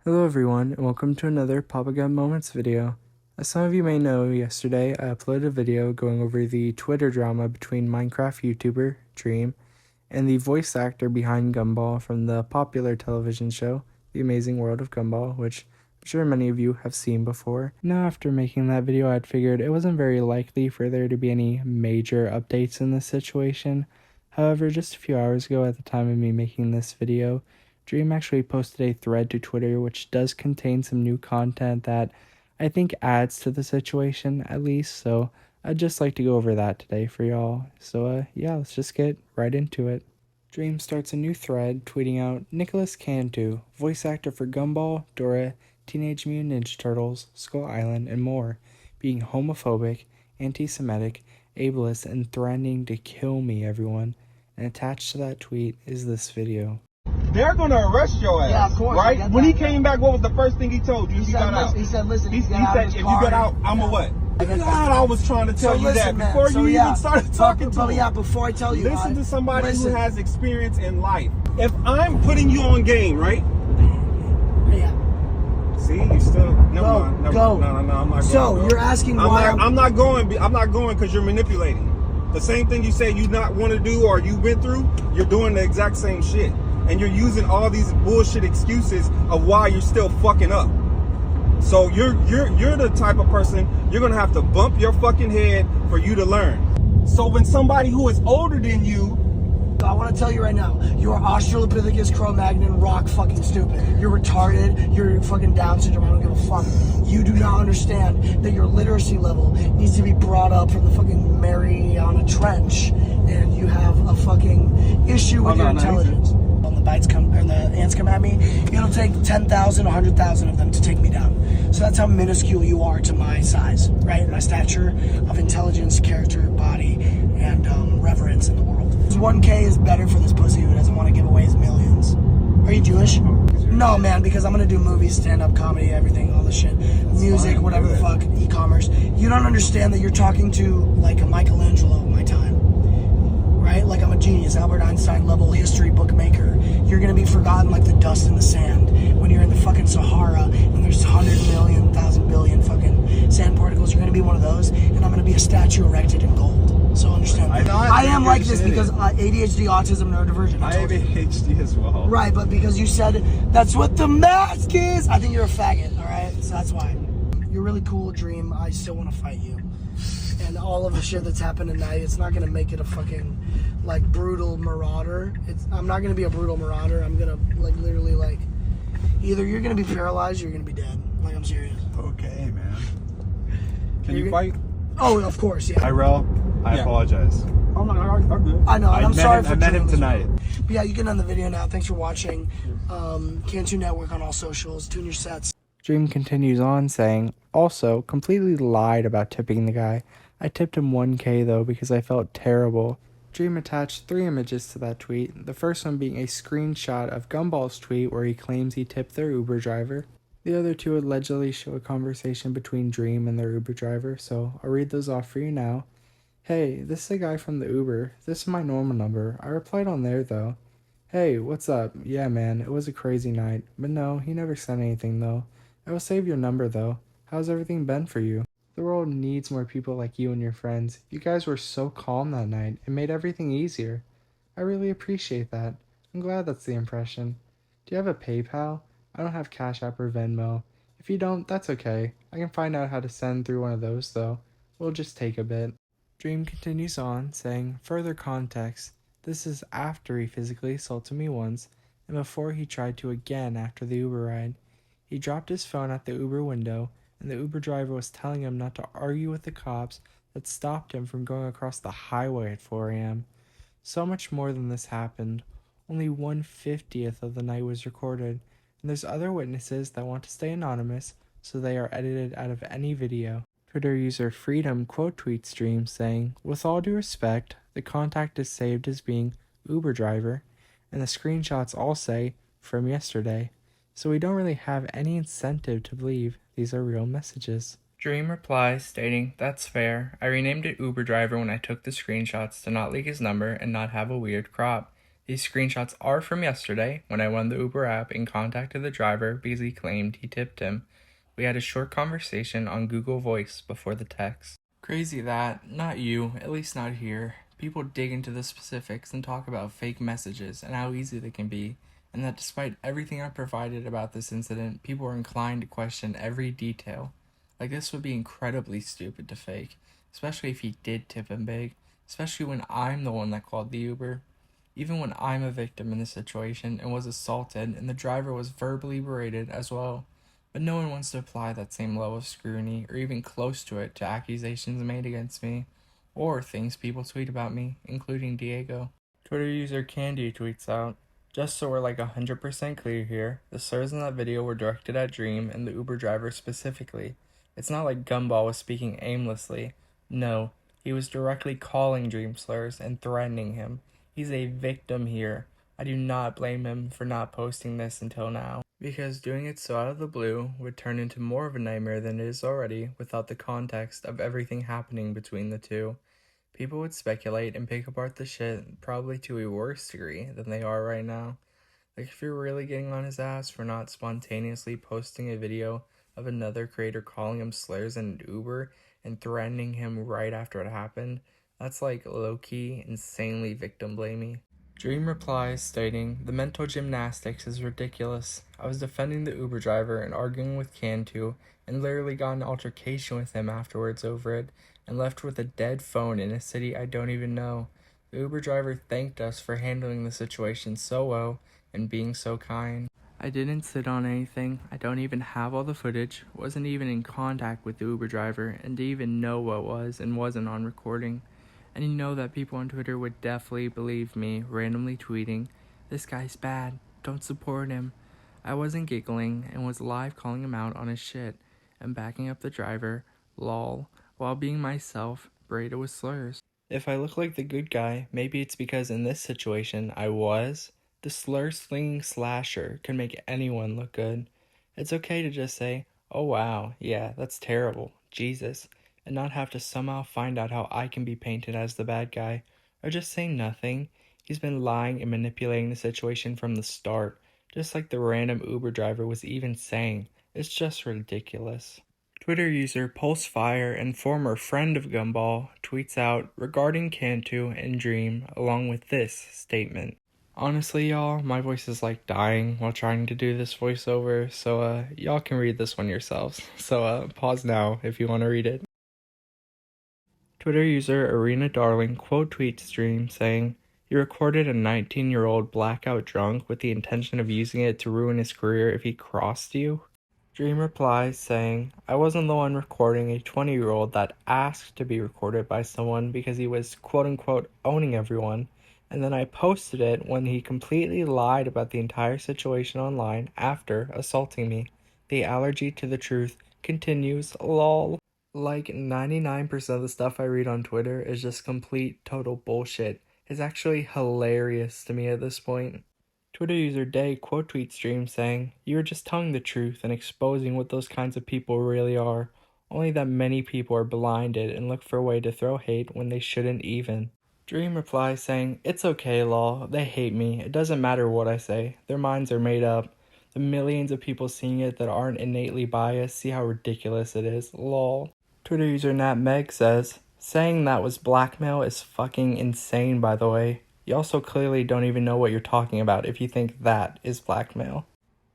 Hello everyone, and welcome to another Papa Gun Moments video. As some of you may know, yesterday I uploaded a video going over the Twitter drama between Minecraft YouTuber Dream and the voice actor behind Gumball from the popular television show, The Amazing World of Gumball, which I'm sure many of you have seen before. Now after making that video, I'd figured it wasn't very likely for there to be any major updates in this situation. However, just a few hours ago at the time of me making this video, Dream actually posted a thread to Twitter which does contain some new content that I think adds to the situation at least, so I'd just like to go over that today for y'all. So yeah, let's just get right into it. Dream starts a new thread tweeting out Nicholas Cantu, voice actor for Gumball, Dora, Teenage Mutant Ninja Turtles, Skull Island, and more, being homophobic, anti-Semitic, ableist, and threatening to kill me, everyone. And attached to that tweet is this video. They're gonna arrest your ass. Yeah, of course. Right? When he came back, what was the first thing he told you? He got out. He said, listen, he said, if you get out, I'm a what? God, I was trying to tell you that before you even started talking to me. Yeah, before I tell you. Listen to somebody who has experience in life. If I'm putting you on game, right? Yeah. See, you still never mind. No, I'm not going. So you're asking why I'm not going because you're manipulating. The same thing you say you not want to do or you went through, you're doing the exact same shit. And you're using all these bullshit excuses of why you're still fucking up. So you're the type of person you're gonna have to bump your fucking head for you to learn. So when somebody who is older than you, I want to tell you right now, you are Australopithecus Cro-Magnon rock fucking stupid. You're retarded. You're fucking Down syndrome. I don't give a fuck. You do not understand that your literacy level needs to be brought up from the fucking Mariana Trench, and you have a fucking issue with your intelligence. When the bites come or the ants come at me, it'll take 10,000, 100,000 of them to take me down. So that's how minuscule you are to my size, right? My stature of intelligence, character, body, and reverence in the world. 1K is better for this pussy who doesn't want to give away his millions. Are you Jewish? No, man, because I'm gonna do movies, stand-up comedy, everything, all this shit, music, whatever the fuck, e-commerce. You don't understand that you're talking to like a Michelangelo of my time. Right? Like I'm a genius, Albert Einstein level history book maker. You're gonna be forgotten like the dust in the sand when you're in the fucking Sahara and there's 100 million, 1,000 billion fucking sand particles. You're gonna be one of those, and I'm gonna be a statue erected in gold. So understand. I am like this because ADHD, autism, neurodivergent. I have ADHD as well. Right, but because you said that's what the mask is, I think you're a faggot. All right, so that's why. You're really cool, Dream. I still want to fight you. And all of the shit that's happened tonight, it's not gonna make it a fucking like brutal marauder. I'm not gonna be a brutal marauder. I'm gonna like literally like either you're gonna be paralyzed or you're gonna be dead. Like I'm serious. Okay, man. Can you fight? Oh, of course, yeah. I apologize. I'm good. I know. I'm sorry for I met him tonight. But yeah, you can end the video now. Thanks for watching. Cantu Network on all socials. Tune your sets. Dream continues on saying, also, completely lied about tipping the guy. I tipped him 1K though because I felt terrible. Dream attached 3 images to that tweet, the first one being a screenshot of Gumball's tweet where he claims he tipped their Uber driver. The other 2 allegedly show a conversation between Dream and their Uber driver, so I'll read those off for you now. Hey, this is a guy from the Uber. This is my normal number. I replied on there though. Hey, what's up? Yeah man, it was a crazy night. But no, he never said anything though. I will save your number though. How's everything been for you? The world needs more people like you and your friends. You guys were so calm that night. It made everything easier. I really appreciate that. I'm glad that's the impression. Do you have a PayPal? I don't have Cash App or Venmo. If you don't, that's okay. I can find out how to send through one of those though. We'll just take a bit. Dream continues on, saying, further context. This is after he physically assaulted me once, and before he tried to again after the Uber ride. He dropped his phone at the Uber window, and the Uber driver was telling him not to argue with the cops that stopped him from going across the highway at 4 a.m. So much more than this happened. Only 1/50th of the night was recorded, and there's other witnesses that want to stay anonymous, so they are edited out of any video. Twitter user Freedom quote tweets Dream saying, with all due respect, the contact is saved as being Uber driver, and the screenshots all say, from yesterday. So we don't really have any incentive to believe these are real messages. Dream replies stating, that's fair. I renamed it Uber driver when I took the screenshots to not leak his number and not have a weird crop. These screenshots are from yesterday when I went on the Uber app and contacted the driver because he claimed he tipped him. We had a short conversation on Google Voice before the text. Crazy that, not you, at least not here. People dig into the specifics and talk about fake messages and how easy they can be, and that despite everything I provided about this incident, people are inclined to question every detail. Like this would be incredibly stupid to fake, especially if he did tip him big, especially when I'm the one that called the Uber. Even when I'm a victim in this situation and was assaulted and the driver was verbally berated as well. But no one wants to apply that same level of scrutiny or even close to it to accusations made against me or things people tweet about me, including Diego. Twitter user Candy tweets out, "Just so we're like 100% clear here, the slurs in that video were directed at Dream and the Uber driver specifically. It's not like Gumball was speaking aimlessly. No, he was directly calling Dream slurs and threatening him. He's a victim here. I do not blame him for not posting this until now, because doing it so out of the blue would turn into more of a nightmare than it is already without the context of everything happening between the two. People would speculate and pick apart the shit probably to a worse degree than they are right now. Like if you're really getting on his ass for not spontaneously posting a video of another creator calling him slurs in an Uber and threatening him right after it happened, that's like low-key, insanely victim-blamey." Dream replies stating, "The mental gymnastics is ridiculous. I was defending the Uber driver and arguing with Cantu and literally got an altercation with him afterwards over it and left with a dead phone in a city I don't even know. The Uber driver thanked us for handling the situation so well and being so kind. I didn't sit on anything. I don't even have all the footage, wasn't even in contact with the Uber driver, and didn't even know what was and wasn't on recording. And you know that people on Twitter would definitely believe me randomly tweeting, 'This guy's bad, don't support him.' I wasn't giggling and was live calling him out on his shit and backing up the driver, lol, while being myself, braided with slurs. If I look like the good guy, maybe it's because in this situation I was. The slur-slinging slasher can make anyone look good. It's okay to just say, 'Oh wow, yeah, that's terrible, Jesus,' and not have to somehow find out how I can be painted as the bad guy, or just say nothing. He's been lying and manipulating the situation from the start, just like the random Uber driver was even saying. It's just ridiculous." Twitter user Pulsefire and former friend of Gumball tweets out regarding Cantu and Dream along with this statement. Honestly, y'all, my voice is like dying while trying to do this voiceover, so y'all can read this one yourselves. So pause now if you want to read it. Twitter user Arena Darling quote tweets Dream saying, "You recorded a 19-year-old blackout drunk with the intention of using it to ruin his career if he crossed you?" Dream replies saying, "I wasn't the one recording a 20-year-old that asked to be recorded by someone because he was quote-unquote owning everyone, and then I posted it when he completely lied about the entire situation online after assaulting me. The allergy to the truth continues, lol." Like 99% of the stuff I read on Twitter is just complete total bullshit. It's actually hilarious to me at this point. Twitter user Day quote tweets Dream saying, "You were just telling the truth and exposing what those kinds of people really are. Only that many people are blinded and look for a way to throw hate when they shouldn't even." Dream replies saying, "It's okay, lol. They hate me. It doesn't matter what I say. Their minds are made up. The millions of people seeing it that aren't innately biased see how ridiculous it is, lol." Twitter user NatMeg says, "Saying that was blackmail is fucking insane, by the way. You also clearly don't even know what you're talking about if you think that is blackmail."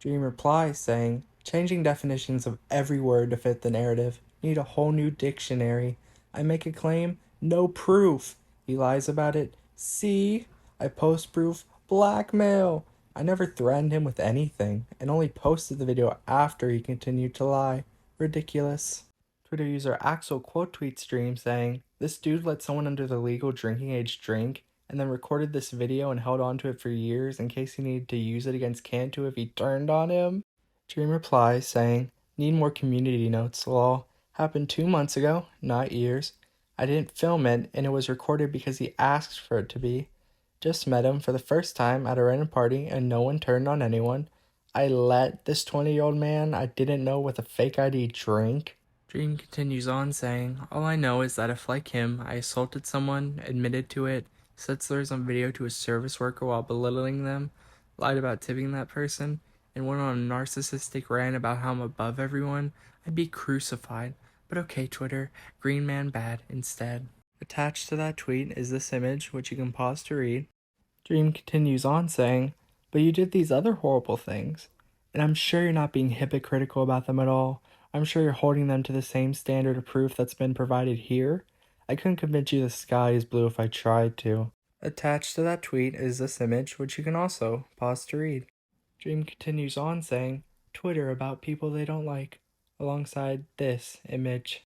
Dream replies saying, "Changing definitions of every word to fit the narrative. Need a whole new dictionary. I make a claim, no proof. He lies about it. See? I post proof, blackmail. I never threatened him with anything and only posted the video after he continued to lie. Ridiculous." Twitter user Axel quote tweets Dream saying, "This dude let someone under the legal drinking age drink and then recorded this video and held on to it for years in case he needed to use it against Cantu if he turned on him." Dream replies saying, "Need more community notes, lol. Happened 2 months ago, not years. I didn't film it and it was recorded because he asked for it to be. Just met him for the first time at a random party and no one turned on anyone. I let this 20-year-old man I didn't know with a fake ID drink." Dream continues on saying, "All I know is that if, like him, I assaulted someone, admitted to it, said slurs on video to a service worker while belittling them, lied about tipping that person, and went on a narcissistic rant about how I'm above everyone, I'd be crucified. But okay, Twitter, green man bad instead. Attached to that tweet is this image, which you can pause to read. Dream continues on saying, but you did these other horrible things, and I'm sure you're not being hypocritical about them at all. I'm sure you're holding them to the same standard of proof that's been provided here. I couldn't convince you the sky is blue if I tried to. Attached to that tweet is this image, which you can also pause to read. Dream continues on saying, Twitter about people they don't like, alongside this image.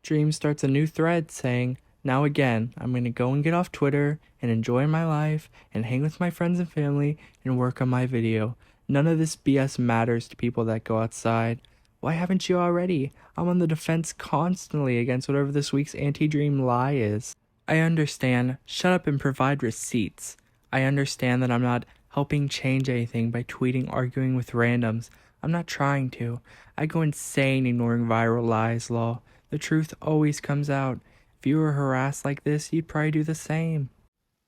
Dream starts a new thread saying, now again, I'm going to go and get off Twitter and enjoy my life and hang with my friends and family and work on my video. None of this BS matters to people that go outside. Why haven't you already? I'm on the defense constantly against whatever this week's anti-dream lie is. I understand. Shut up and provide receipts. I understand that I'm not helping change anything by tweeting arguing with randoms. I'm not trying to. I go insane ignoring viral lies, lol. The truth always comes out. If you were harassed like this, you'd probably do the same.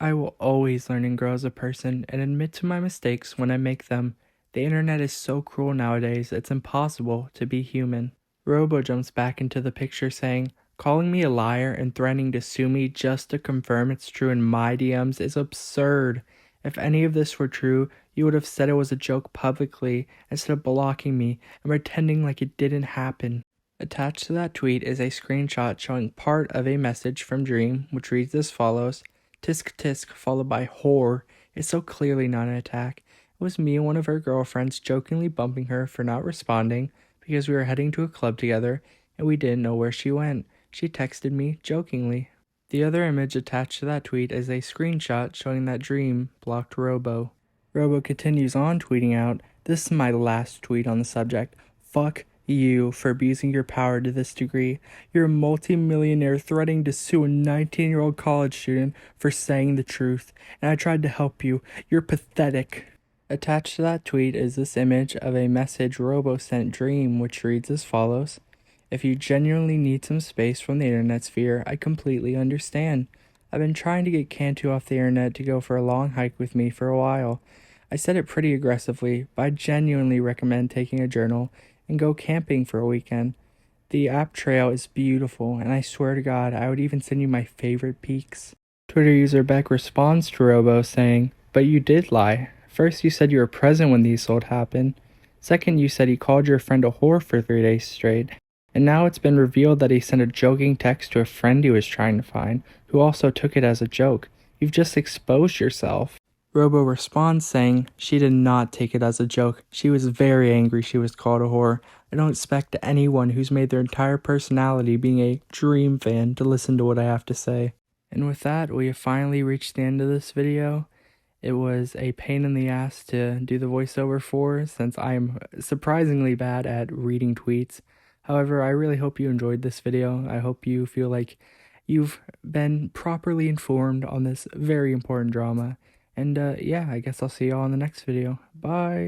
I will always learn and grow as a person and admit to my mistakes when I make them. The internet is so cruel nowadays, it's impossible to be human. Robo jumps back into the picture saying, calling me a liar and threatening to sue me just to confirm it's true in my DMs is absurd. If any of this were true, you would have said it was a joke publicly instead of blocking me and pretending like it didn't happen. Attached to that tweet is a screenshot showing part of a message from Dream, which reads as follows, tisk tisk followed by whore is so clearly not an attack. It was me and one of her girlfriends jokingly bumping her for not responding because we were heading to a club together and we didn't know where she went. She texted me jokingly. The other image attached to that tweet is a screenshot showing that Dream blocked Robo. Robo continues on tweeting out, this is my last tweet on the subject. Fuck you for abusing your power to this degree. You're a multi-millionaire threatening to sue a 19-year-old college student for saying the truth, and I tried to help you. You're pathetic. Attached to that tweet is this image of a message Robo sent Dream, which reads as follows, if you genuinely need some space from the internet sphere, I completely understand. I've been trying to get Cantu off the internet to go for a long hike with me for a while. I said it pretty aggressively, but I genuinely recommend taking a journal and go camping for a weekend. The app trail is beautiful, and I swear to God, I would even send you my favorite peaks. Twitter user Beck responds to Robo saying, but you did lie. First, you said you were present when the assault happened. Second, you said he called your friend a whore for 3 days straight. And now it's been revealed that he sent a joking text to a friend he was trying to find, who also took it as a joke. You've just exposed yourself. Robo responds saying, she did not take it as a joke. She was very angry she was called a whore. I don't expect anyone who's made their entire personality being a Dream fan to listen to what I have to say. And with that, we have finally reached the end of this video. It was a pain in the ass to do the voiceover for, since I am surprisingly bad at reading tweets. However, I really hope you enjoyed this video. I hope you feel like you've been properly informed on this very important drama. And yeah, I guess I'll see y'all in the next video. Bye!